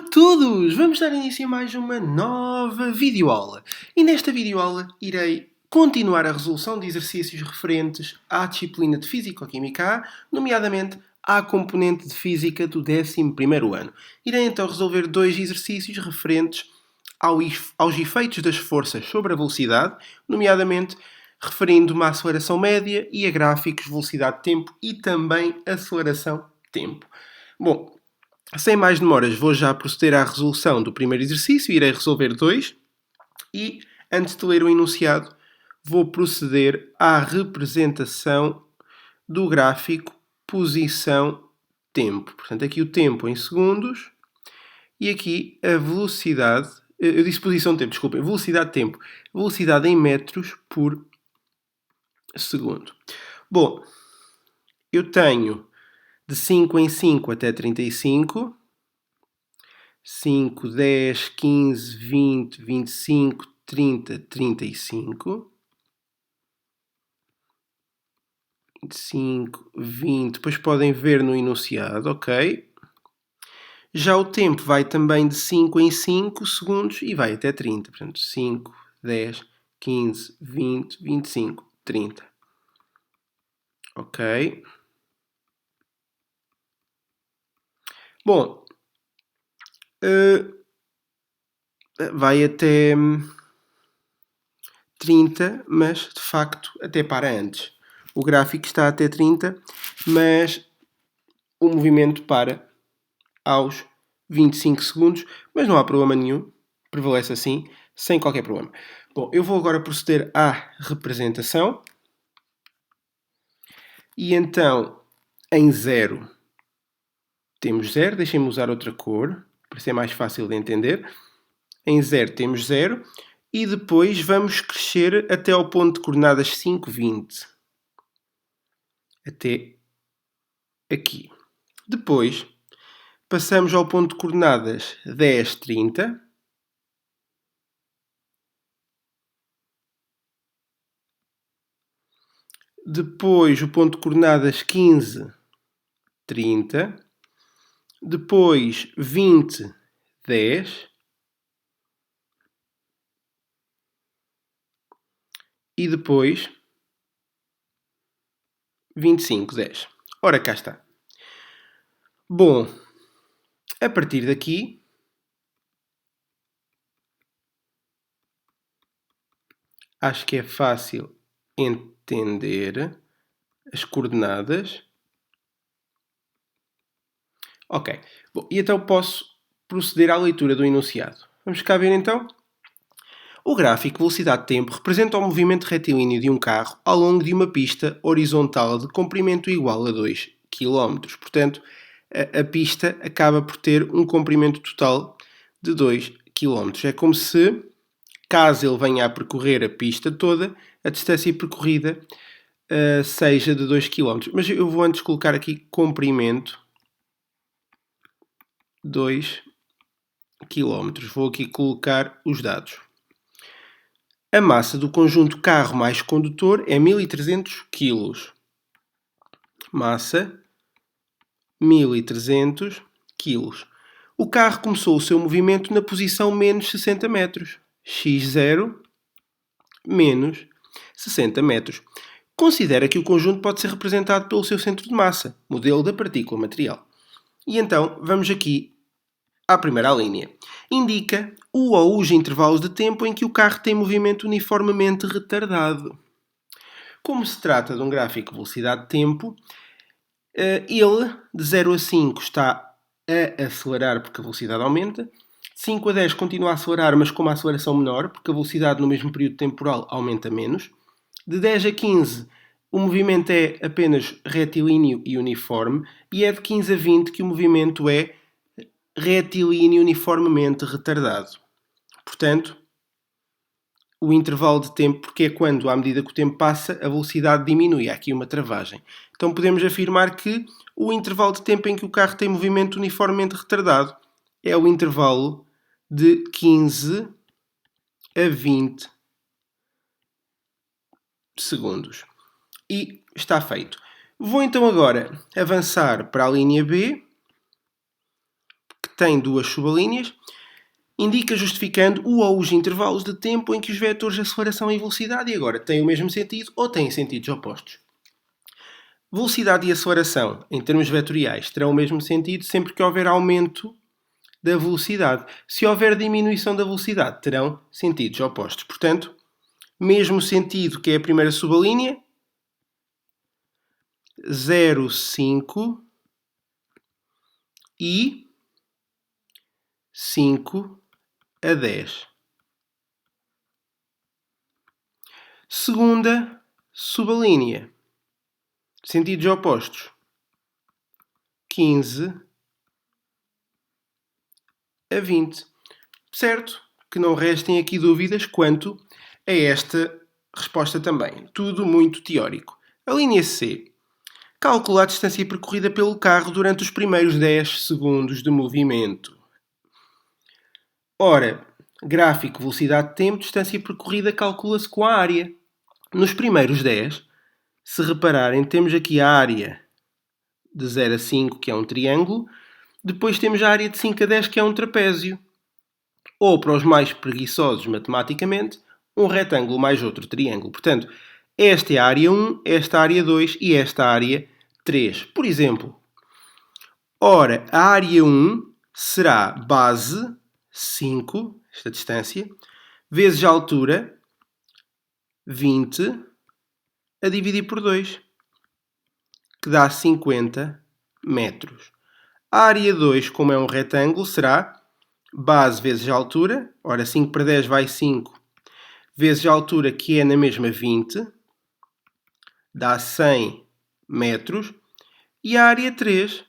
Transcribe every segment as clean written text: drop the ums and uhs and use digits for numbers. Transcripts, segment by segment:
todos! Vamos dar início a mais uma nova videoaula. E nesta videoaula irei continuar a resolução de exercícios referentes à disciplina de Físico-Química A, nomeadamente à componente de Física do 11º ano. Irei então resolver dois exercícios referentes aos efeitos das forças sobre a velocidade, nomeadamente referindo-me à aceleração média e a gráficos velocidade-tempo e também aceleração-tempo. Bom, sem mais demoras, vou já proceder à resolução do primeiro exercício, irei resolver dois e, antes de ler o enunciado, vou proceder à representação do gráfico posição-tempo. Portanto, aqui o tempo em segundos e aqui a velocidade, eu disse posição-tempo, desculpem, velocidade-tempo, velocidade em metros por segundo. Bom, eu tenho de 5 em 5 até 35, 5, 10, 15, 20, 25, 30, 35, 25, 20, depois podem ver no enunciado, ok? Já o tempo vai também de 5 em 5 segundos e vai até 30, portanto 5, 10, 15, 20, 25, 30. Ok? Bom, vai até 30, mas de facto até para antes. O gráfico está até 30, mas o movimento para aos 25 segundos, mas não há problema nenhum, prevalece assim, sem qualquer problema. Bom, eu vou agora proceder à representação. E então, em 0, temos 0. Deixem-me usar outra cor, para ser mais fácil de entender. Em 0 temos 0. E depois vamos crescer até ao ponto de coordenadas 5, 20. Até aqui. Depois, passamos ao ponto de coordenadas 10, 30. Depois, o ponto de coordenadas 15, 30. Depois, 20, 10. E depois, 25, 10. Ora, cá está. Bom, a partir daqui, acho que é fácil entender as coordenadas. Ok. Bom, e então posso proceder à leitura do enunciado. Vamos cá ver então. O gráfico velocidade-tempo representa o movimento retilíneo de um carro ao longo de uma pista horizontal de comprimento igual a 2 km. Portanto, a pista acaba por ter um comprimento total de 2 km. É como se, caso ele venha a percorrer a pista toda, a distância percorrida seja de 2 km. Mas eu vou antes colocar aqui comprimento 2 km. Vou aqui colocar os dados. A massa do conjunto carro mais condutor é 1300 kg. Massa 1300 kg. O carro começou o seu movimento na posição menos 60 metros. x0 menos 60 metros. Considera que o conjunto pode ser representado pelo seu centro de massa, modelo da partícula material. E então, vamos aqui à primeira linha. Indica o ou os intervalos de tempo em que o carro tem movimento uniformemente retardado. Como se trata de um gráfico de velocidade-tempo, ele, de 0 a 5, está a acelerar porque a velocidade aumenta. De 5 a 10 continua a acelerar, mas com uma aceleração menor, porque a velocidade no mesmo período temporal aumenta menos. De 10 a 15, o movimento é apenas retilíneo e uniforme. E é de 15 a 20 que o movimento é retilíneo uniformemente retardado. Portanto, o intervalo de tempo, porque é quando, à medida que o tempo passa, a velocidade diminui. Há aqui uma travagem. Então podemos afirmar que o intervalo de tempo em que o carro tem movimento uniformemente retardado é o intervalo de 15 a 20 segundos. E está feito. Vou então agora avançar para a linha B, que tem duas subalíneas, indica justificando o ou os intervalos de tempo em que os vetores de aceleração e velocidade, e agora, têm o mesmo sentido ou têm sentidos opostos. Velocidade e aceleração, em termos vetoriais, terão o mesmo sentido sempre que houver aumento da velocidade. Se houver diminuição da velocidade, terão sentidos opostos. Portanto, mesmo sentido que é a primeira subalínea, 0,5 e 5 a 10. Segunda subalínea, sentidos opostos, 15 a 20. Certo? Que não restem aqui dúvidas quanto a esta resposta também. Tudo muito teórico. A linha C. Calcula a distância percorrida pelo carro durante os primeiros 10 segundos de movimento. Ora, gráfico, velocidade de tempo, distância percorrida calcula-se com a área. Nos primeiros 10, se repararem, temos aqui a área de 0 a 5, que é um triângulo. Depois temos a área de 5 a 10, que é um trapézio. Ou, para os mais preguiçosos matematicamente, um retângulo mais outro triângulo. Portanto, esta é a área 1, esta a área 2 e esta a área 3. Por exemplo, ora, a área 1 será base 5, esta distância, vezes a altura 20 a dividir por 2, que dá 50 metros. A área 2, como é um retângulo, será base vezes a altura, ora 5 para 10 vai 5, vezes a altura, que é na mesma 20, dá 100 metros. E a área 3,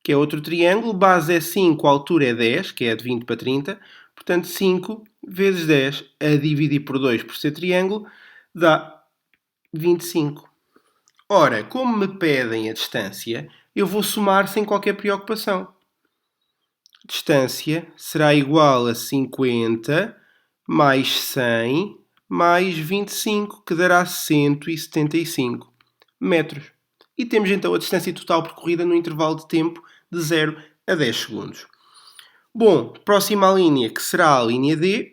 que é outro triângulo, base é 5, a altura é 10, que é de 20 para 30, portanto 5 vezes 10 a dividir por 2 por ser triângulo, dá 25. Ora, como me pedem a distância, eu vou somar sem qualquer preocupação. Distância será igual a 50 mais 100 mais 25, que dará 175 metros. E temos então a distância total percorrida no intervalo de tempo de 0 a 10 segundos. Bom, próxima linha, que será a linha D,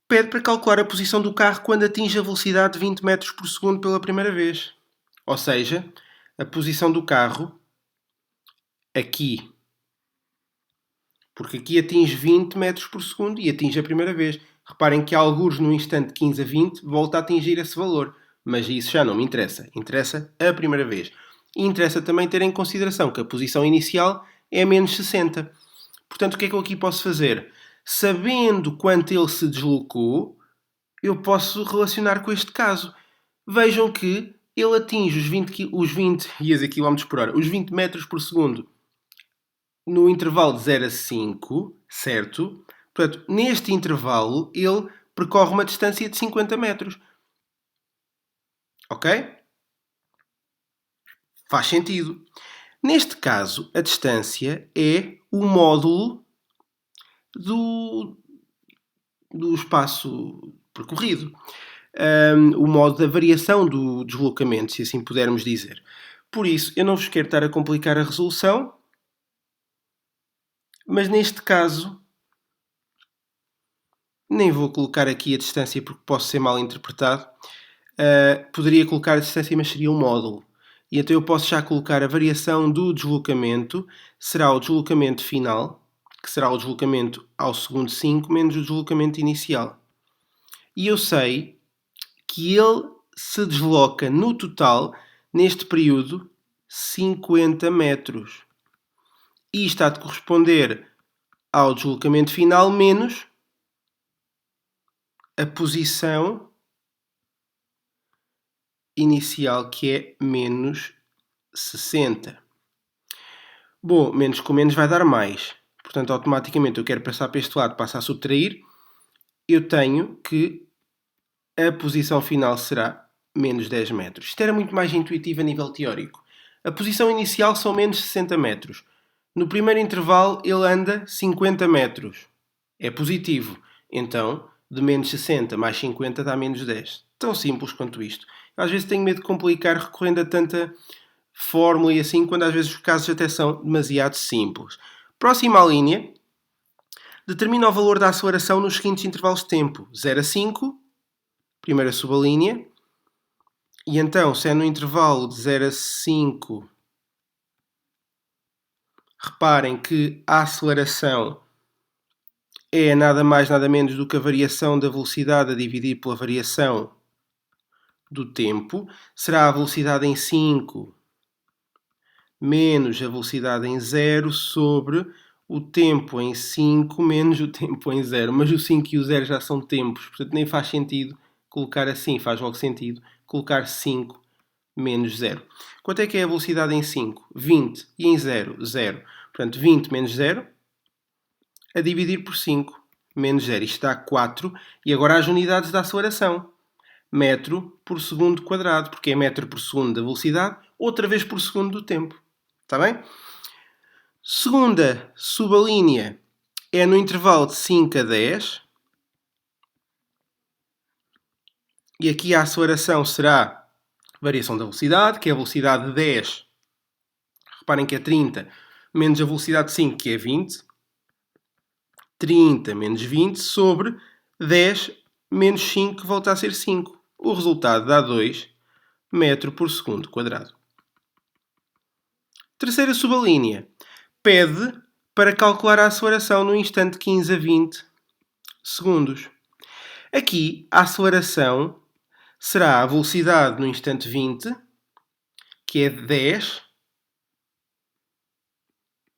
pede para calcular a posição do carro quando atinge a velocidade de 20 metros por segundo pela primeira vez. Ou seja, a posição do carro aqui. Porque aqui atinge 20 metros por segundo e atinge a primeira vez. Reparem que algures no instante 15 a 20 volta a atingir esse valor. Mas isso já não me interessa. Interessa a primeira vez. E interessa também ter em consideração que a posição inicial é menos 60. Portanto, o que é que eu aqui posso fazer? Sabendo quanto ele se deslocou, eu posso relacionar com este caso. Vejam que ele atinge os 20 km por hora, os 20 metros por segundo no intervalo de 0 a 5, certo? Portanto, neste intervalo, ele percorre uma distância de 50 metros. Ok? Faz sentido. Neste caso, a distância é o módulo do espaço percorrido. O modo da variação do deslocamento, se assim pudermos dizer. Por isso, eu não vos quero estar a complicar a resolução, mas neste caso nem vou colocar aqui a distância porque posso ser mal interpretado. Poderia colocar a distância, mas seria um módulo. E então eu posso já colocar a variação do deslocamento, será o deslocamento final, que será o deslocamento ao segundo 5 menos o deslocamento inicial. E eu sei que ele se desloca no total, neste período, 50 metros. E isto há de corresponder ao deslocamento final menos a posição inicial, que é menos 60. Bom, menos com menos vai dar mais. Portanto, automaticamente eu quero passar para este lado, passa a subtrair. Eu tenho que a posição final será menos 10 metros. Isto era muito mais intuitivo a nível teórico. A posição inicial são menos 60 metros. No primeiro intervalo ele anda 50 metros. É positivo. Então, de menos 60 mais 50 dá menos 10. Tão simples quanto isto. Às vezes tenho medo de complicar recorrendo a tanta fórmula e assim, quando às vezes os casos até são demasiado simples. Próxima linha. Determina o valor da aceleração nos seguintes intervalos de tempo. 0 a 5, primeira subalínea. E então, se é no intervalo de 0 a 5, reparem que a aceleração é nada mais nada menos do que a variação da velocidade a dividir pela variação do tempo. Será a velocidade em 5 menos a velocidade em 0 sobre o tempo em 5 menos o tempo em 0. Mas o 5 e o 0 já são tempos, portanto nem faz sentido colocar assim, faz logo sentido colocar 5 menos 0. Quanto é que é a velocidade em 5? 20. E em 0? 0. Portanto, 20 menos 0 a dividir por 5 menos 0. Isto dá 4. E agora as unidades da aceleração. Metro por segundo quadrado, porque é metro por segundo da velocidade, outra vez por segundo do tempo. Está bem? Segunda subalínea é no intervalo de 5 a 10. E aqui a aceleração será variação da velocidade, que é a velocidade de 10. Reparem que é 30, menos a velocidade de 5, que é 20. 30 menos 20 sobre 10 menos 5, que volta a ser 5. O resultado dá 2 metro por segundo quadrado. Terceira subalínea. Pede para calcular a aceleração no instante 15 a 20 segundos. Aqui, a aceleração será a velocidade no instante 20, que é 10,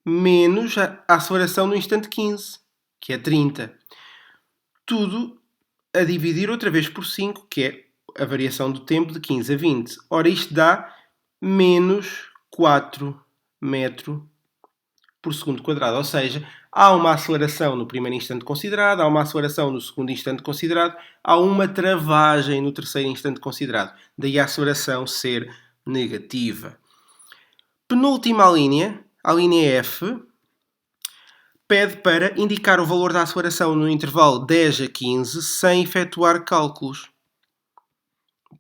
menos a aceleração no instante 15, que é 30. Tudo a dividir outra vez por 5, que é a variação do tempo de 15 a 20. Ora, isto dá menos 4 metro por segundo quadrado. Ou seja, há uma aceleração no primeiro instante considerado, há uma aceleração no segundo instante considerado, há uma travagem no terceiro instante considerado. Daí a aceleração ser negativa. Penúltima linha, a linha F, pede para indicar o valor da aceleração no intervalo 10 a 15 sem efetuar cálculos.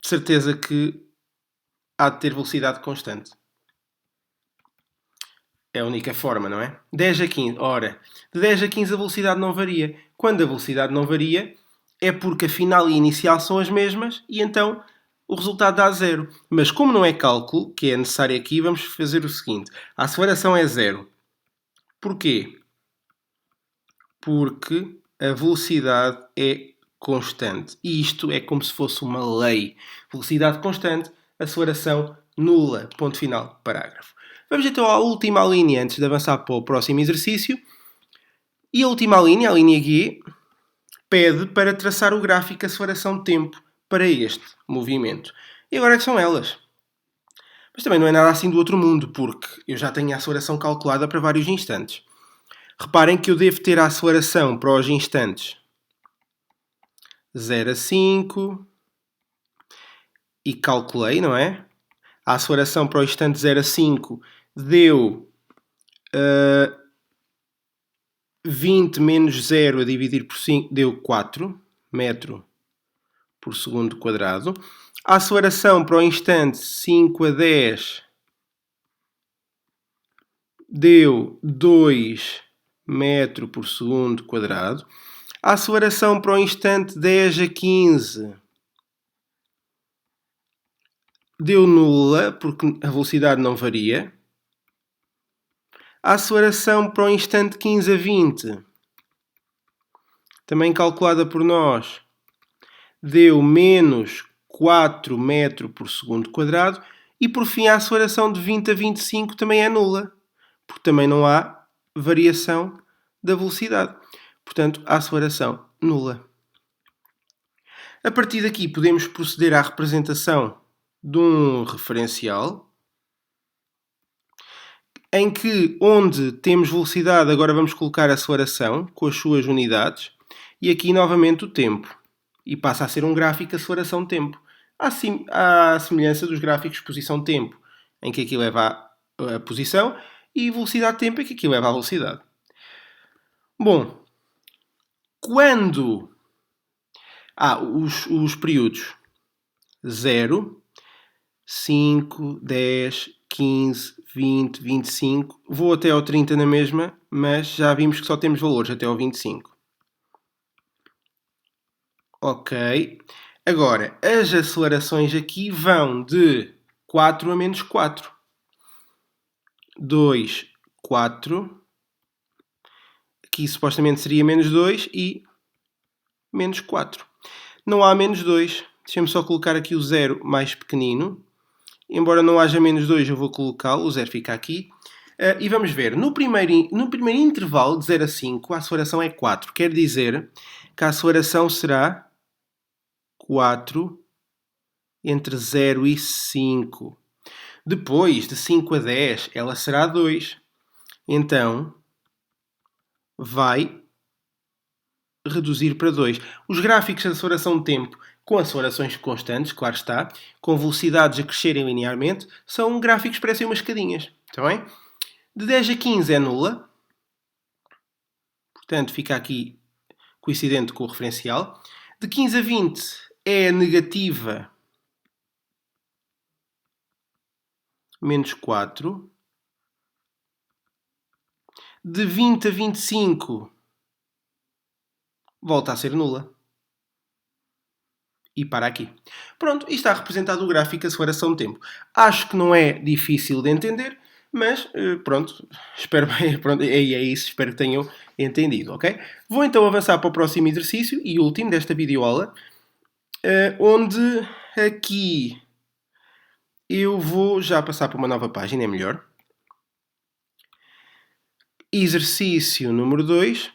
De certeza que há de ter velocidade constante. É a única forma, não é? 10 a 15. Ora, de 10 a 15 a velocidade não varia. Quando a velocidade não varia, é porque a final e a inicial são as mesmas e então o resultado dá 0. Mas como não é cálculo, que é necessário aqui, vamos fazer o seguinte. A aceleração é 0. Porquê? Porque a velocidade é constante. E isto é como se fosse uma lei. Velocidade constante, aceleração nula. Ponto final, parágrafo. Vamos então à última linha antes de avançar para o próximo exercício. E a última linha, a linha G, pede para traçar o gráfico de aceleração-tempo para este movimento. E agora é que são elas. Mas também não é nada assim do outro mundo, porque eu já tenho a aceleração calculada para vários instantes. Reparem que eu devo ter a aceleração para os instantes 0 a 5 e calculei, não é? A aceleração para o instante 0 a 5 deu 20 menos 0 a dividir por 5 deu 4 metro por segundo quadrado. A aceleração para o instante 5 a 10 deu 2 metro por segundo quadrado. A aceleração para o instante 10 a 15 deu nula, porque a velocidade não varia. A aceleração para o instante 15 a 20, também calculada por nós, deu menos 4 metro por segundo quadrado. E por fim a aceleração de 20 a 25 também é nula, porque também não há variação da velocidade. Portanto, a aceleração nula. A partir daqui podemos proceder à representação de um referencial em que, onde temos velocidade, agora vamos colocar a aceleração com as suas unidades e aqui novamente o tempo. E passa a ser um gráfico de aceleração-tempo. À semelhança dos gráficos posição-tempo, em que aqui leva a posição, e velocidade-tempo, em que aqui leva a velocidade. Bom, quando... os períodos 0, 5, 10 15, 20, 25. Vou até ao 30 na mesma, mas já vimos que só temos valores até ao 25. Ok. Agora, as acelerações aqui vão de 4 a menos 4. 2, 4. Aqui supostamente seria menos 2 e menos 4. Não há menos 2. Deixa-me só colocar aqui o 0 mais pequenino. Embora não haja menos 2, eu vou colocá-lo. O 0 fica aqui. E vamos ver. No primeiro intervalo, de 0 a 5, a aceleração é 4. Quer dizer que a aceleração será 4 entre 0 e 5. Depois, de 5 a 10, ela será 2. Então, vai reduzir para 2. Os gráficos de aceleração de tempo com acelerações constantes, claro está, com velocidades a crescerem linearmente, são gráficos que parecem umas escadinhas. Está bem? De 10 a 15 é nula. Portanto, fica aqui coincidente com o referencial. De 15 a 20 é negativa, menos 4. De 20 a 25 volta a ser nula. E para aqui. Pronto, e está representado o gráfico de aceleração de tempo. Acho que não é difícil de entender, mas pronto, espero bem, pronto, é isso, espero que tenham entendido, ok? Vou então avançar para o próximo exercício e último desta videoaula, onde aqui eu vou já passar para uma nova página, é melhor. Exercício número 2.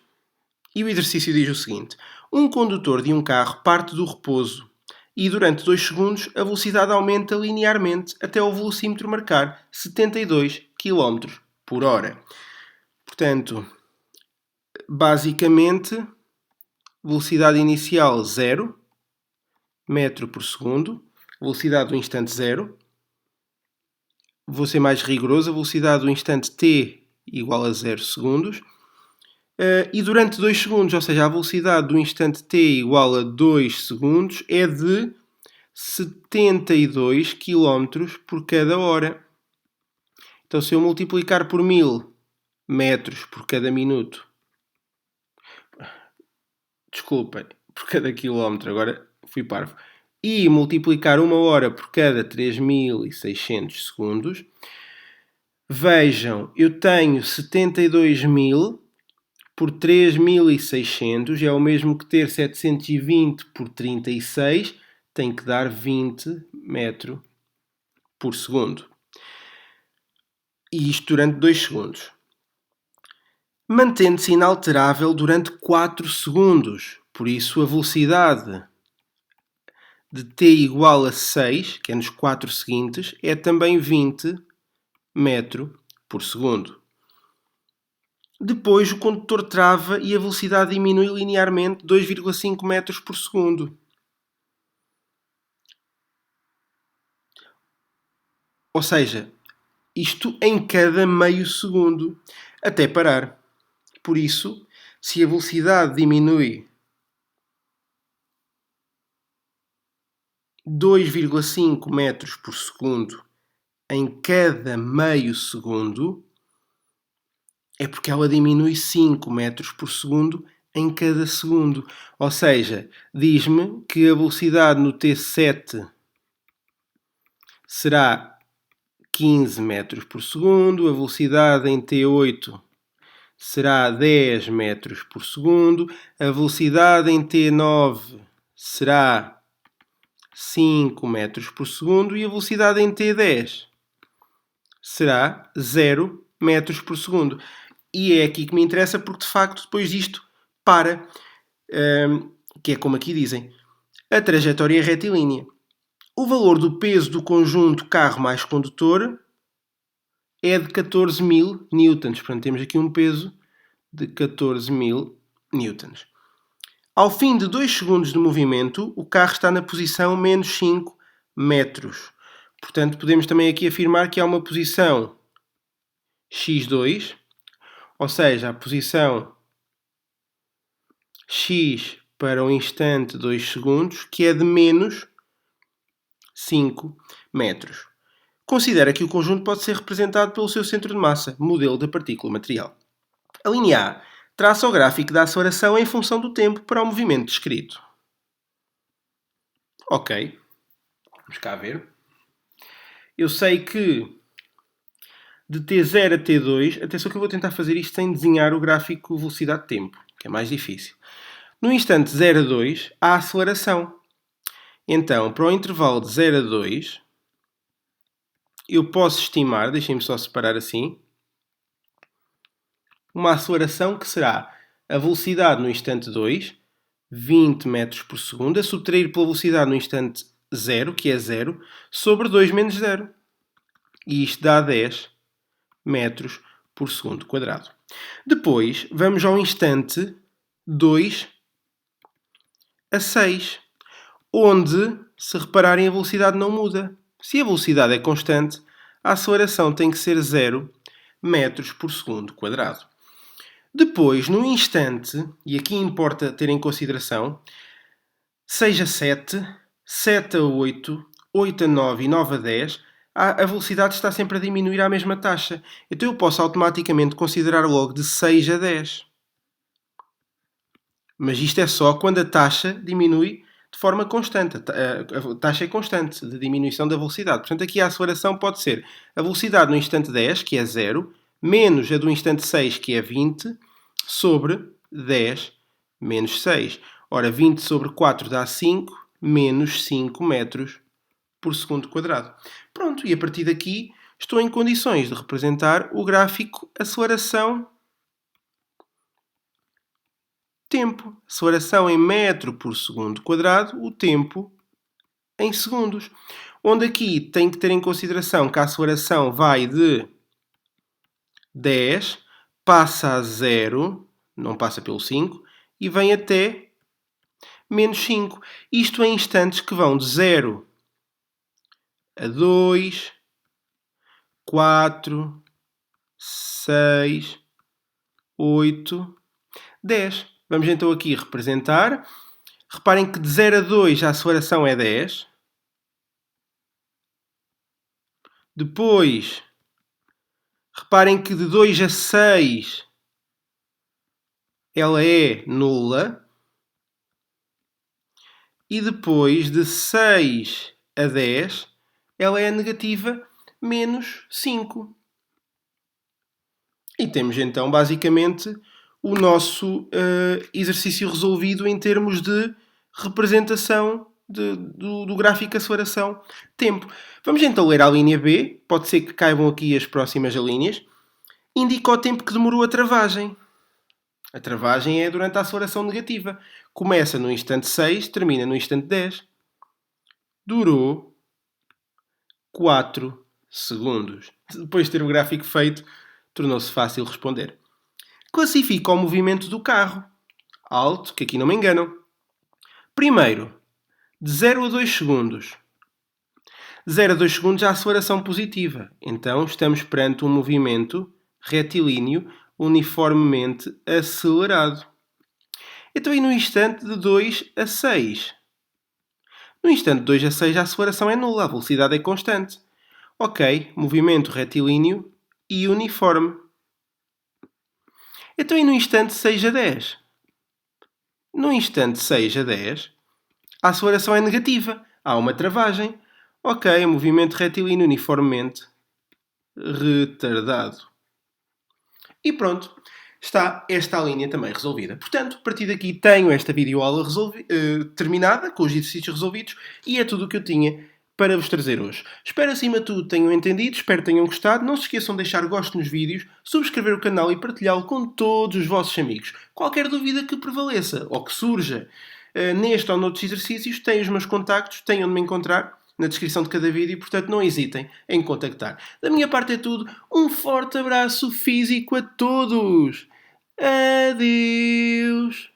E o exercício diz o seguinte: um condutor de um carro parte do repouso e durante 2 segundos a velocidade aumenta linearmente até o velocímetro marcar 72 km por hora. Portanto, basicamente, velocidade inicial 0 metro por segundo, velocidade do instante 0. Vou ser mais rigoroso, a velocidade do instante t igual a 0 segundos. E durante 2 segundos, ou seja, a velocidade do instante t igual a 2 segundos é de 72 km por cada hora. Então, se eu multiplicar por 1000 metros por cada minuto, desculpem, por cada quilómetro, agora fui parvo, e multiplicar 1 hora por cada 3600 segundos, vejam, eu tenho 72.000 por 3.600 é o mesmo que ter 720 por 36, tem que dar 20 metros por segundo. E isto durante 2 segundos. Mantendo-se inalterável durante 4 segundos. Por isso, a velocidade de t igual a 6, que é nos 4 seguintes, é também 20 metros por segundo. Depois o condutor trava e a velocidade diminui linearmente 2,5 metros por segundo. Ou seja, isto em cada meio segundo, até parar. Por isso, se a velocidade diminui 2,5 metros por segundo em cada meio segundo, é porque ela diminui 5 metros por segundo em cada segundo. Ou seja, diz-me que a velocidade no T7 será 15 metros por segundo, a velocidade em T8 será 10 metros por segundo, a velocidade em T9 será 5 metros por segundo e a velocidade em T10 será 0 metros por segundo. E é aqui que me interessa porque, de facto, depois disto para, que é como aqui dizem, a trajetória é retilínea. O valor do peso do conjunto carro mais condutor é de 14.000 newtons. Portanto, temos aqui um peso de 14.000 newtons. Ao fim de 2 segundos de movimento, o carro está na posição menos 5 metros. Portanto, podemos também aqui afirmar que há uma posição x2, ou seja, a posição x para o instante 2 segundos, que é de menos 5 metros. Considera que o conjunto pode ser representado pelo seu centro de massa, modelo da partícula material. A linha A traça o gráfico da aceleração em função do tempo para o movimento descrito. Ok, vamos cá ver. Eu sei que de T0 a T2, atenção que eu vou tentar fazer isto sem desenhar o gráfico velocidade-tempo, que é mais difícil. No instante 0 a 2, há aceleração. Então, para o intervalo de 0 a 2, eu posso estimar, deixem-me só separar assim, uma aceleração que será a velocidade no instante 2, 20 metros por segundo, a subtrair pela velocidade no instante 0, que é 0, sobre 2 menos 0. E isto dá 10 metros por segundo quadrado. Depois, vamos ao instante 2 a 6, onde, se repararem, a velocidade não muda. Se a velocidade é constante, a aceleração tem que ser 0 metros por segundo quadrado. Depois, no instante, e aqui importa ter em consideração, 6 a 7, 7 a 8, 8 a 9 e 9 a 10, a velocidade está sempre a diminuir à mesma taxa. Então eu posso automaticamente considerar logo de 6 a 10. Mas isto é só quando a taxa diminui de forma constante. A taxa é constante de diminuição da velocidade. Portanto, aqui a aceleração pode ser a velocidade no instante 10, que é 0, menos a do instante 6, que é 20, sobre 10 menos 6. Ora, 20 sobre 4 dá 5, menos 5 metros por segundo quadrado. Pronto, e a partir daqui estou em condições de representar o gráfico aceleração-tempo. Aceleração em metro por segundo quadrado, o tempo em segundos. Onde aqui tem que ter em consideração que a aceleração vai de 10, passa a 0, não passa pelo 5, e vem até menos 5. Isto em instantes que vão de 0 a 2, 4, 6, 8, 10. Vamos então aqui representar. Reparem que de 0 a 2 a aceleração é 10. Depois, reparem que de 2 a 6 ela é nula. E depois, de 6 a 10, ela é negativa, menos 5. E temos então, basicamente, o nosso exercício resolvido em termos de representação do gráfico aceleração-tempo. Vamos então ler a linha B, pode ser que caibam aqui as próximas linhas. Indica o tempo que demorou a travagem. A travagem é durante a aceleração negativa. Começa no instante 6, termina no instante 10. Durou 4 segundos. Depois de ter o gráfico feito, tornou-se fácil responder. Classifica o movimento do carro. Alto, que aqui não me enganam. Primeiro, de 0 a 2 segundos. 0 a 2 segundos a aceleração positiva. Então estamos perante um movimento retilíneo uniformemente acelerado. Então e no instante de 2 a 6? No instante de 2 a 6 a aceleração é nula, a velocidade é constante. Ok, movimento retilíneo e uniforme. Então e no instante 6 a 10? No instante 6 a 10, a aceleração é negativa. Há uma travagem. Ok, movimento retilíneo uniformemente retardado. E pronto, está esta linha também resolvida. Portanto, a partir daqui tenho esta videoaula terminada, com os exercícios resolvidos, e é tudo o que eu tinha para vos trazer hoje. Espero acima de tudo tenham entendido, espero que tenham gostado. Não se esqueçam de deixar gosto nos vídeos, subscrever o canal e partilhá-lo com todos os vossos amigos. Qualquer dúvida que prevaleça ou que surja neste ou noutros exercícios, têm os meus contactos, têm onde me encontrar na descrição de cada vídeo, portanto não hesitem em contactar. Da minha parte é tudo. Um forte abraço físico a todos. Adeus.